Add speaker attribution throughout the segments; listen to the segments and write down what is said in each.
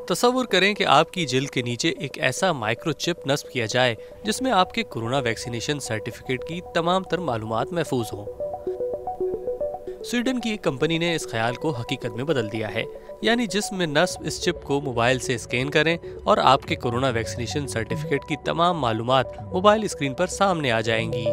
Speaker 1: تصور کریں کہ آپ کی جلد کے نیچے ایک ایسا مائکرو چپ نصب کیا جائے جس میں آپ کے کورونا ویکسینیشن سرٹیفکیٹ کی تمام تر معلومات محفوظ ہوں۔ سویڈن کی ایک کمپنی نے اس خیال کو حقیقت میں بدل دیا ہے، یعنی جسم میں نصب اس چپ کو موبائل سے اسکین کریں اور آپ کے کورونا ویکسینیشن سرٹیفکیٹ کی تمام معلومات موبائل اسکرین پر سامنے آ جائیں گی۔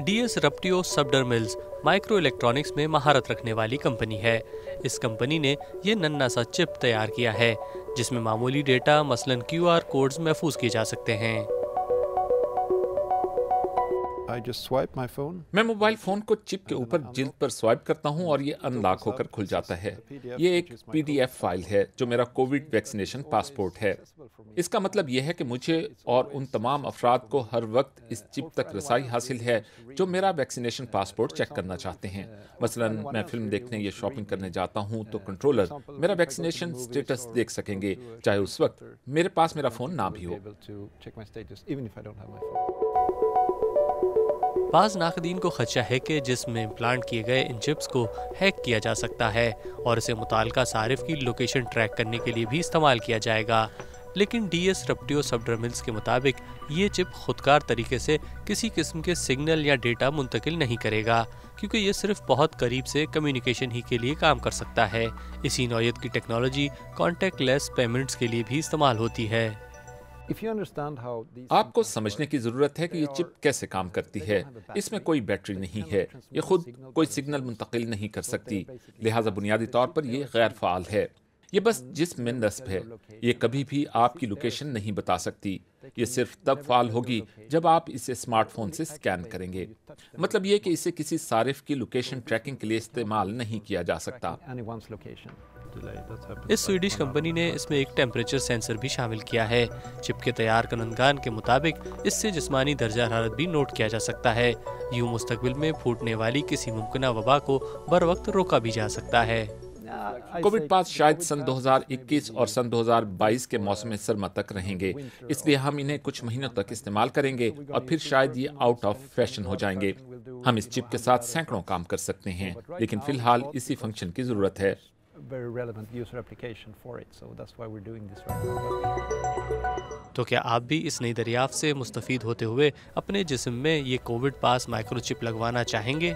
Speaker 1: ڈی ایس رپٹیو سبڈرملز مائکرو الیکٹرانکس میں مہارت رکھنے والی کمپنی ہے۔ اس کمپنی نے یہ ننھا سا چپ تیار کیا ہے جس میں معمولی ڈیٹا مثلاً QR کوڈز محفوظ کیے جا سکتے ہیں۔
Speaker 2: میں موبائل فون کو چپ کے اوپر جلد پر سوائپ کرتا ہوں اور یہ ان لاک ہو کر کھل جاتا ہے۔ یہ ایک PDF فائل ہے جو میرا کووڈ ویکسینیشن پاسپورٹ ہے۔ اس کا مطلب یہ ہے کہ مجھے اور ان تمام افراد کو ہر وقت اس چپ تک رسائی حاصل ہے جو میرا ویکسینیشن پاسپورٹ چیک کرنا چاہتے ہیں۔ مثلاً میں فلم دیکھنے یا شاپنگ کرنے جاتا ہوں تو کنٹرولر میرا ویکسینیشن سٹیٹس دیکھ سکیں گے، چاہے اس وقت میرے پاس میرا فون نہ بھی ہو۔
Speaker 1: بعض ناقدین کو خدشہ ہے کہ جسم میں امپلانٹ کیے گئے ان چپس کو ہیک کیا جا سکتا ہے اور اسے متعلقہ صارف کی لوکیشن ٹریک کرنے کے لیے بھی استعمال کیا جائے گا، لیکن ڈی ایس رپٹیو سبڈرملز کے مطابق یہ چپ خودکار طریقے سے کسی قسم کے سگنل یا ڈیٹا منتقل نہیں کرے گا، کیونکہ یہ صرف بہت قریب سے کمیونیکیشن ہی کے لیے کام کر سکتا ہے۔ اسی نوعیت کی ٹیکنالوجی کانٹیکٹ لیس پیمنٹس کے لیے بھی استعمال ہوتی ہے۔
Speaker 2: آپ کو سمجھنے کی ضرورت ہے کہ یہ چپ کیسے کام کرتی ہے۔ اس میں کوئی بیٹری نہیں ہے، یہ خود کوئی سگنل منتقل نہیں کر سکتی، لہٰذا بنیادی طور پر یہ غیر فعال ہے۔ یہ بس جسم میں نصب ہے، یہ کبھی بھی آپ کی لوکیشن نہیں بتا سکتی۔ یہ صرف تب فعال ہوگی جب آپ اسے اسمارٹ فون سے اسکین کریں گے۔ مطلب یہ کہ اسے کسی صارف کی لوکیشن ٹریکنگ کے لیے استعمال نہیں کیا جا سکتا۔
Speaker 1: اس سویڈش کمپنی نے اس میں ایک ٹیمپریچر سینسر بھی شامل کیا ہے۔ چپ کے تیار کنندگان کے مطابق اس سے جسمانی درجہ حرارت بھی نوٹ کیا جا سکتا ہے۔ یوں مستقبل میں پھوٹنے والی کسی ممکنہ وبا کو بر وقت روکا بھی جا سکتا ہے۔
Speaker 2: کووڈ پاس شاید سن 2021 اور سن 2022 کے موسم سرما تک رہیں گے، اس لیے ہم انہیں کچھ مہینوں تک استعمال کریں گے اور پھر شاید یہ آؤٹ آف فیشن ہو جائیں گے۔ ہم اس چپ کے ساتھ سینکڑوں کام کر سکتے ہیں، لیکن فی الحال اسی فنکشن کی ضرورت ہے۔
Speaker 1: تو کیا آپ بھی اس نئی دریافت سے مستفید ہوتے ہوئے اپنے جسم میں یہ کووڈ پاس مائکرو چپ لگوانا چاہیں گے؟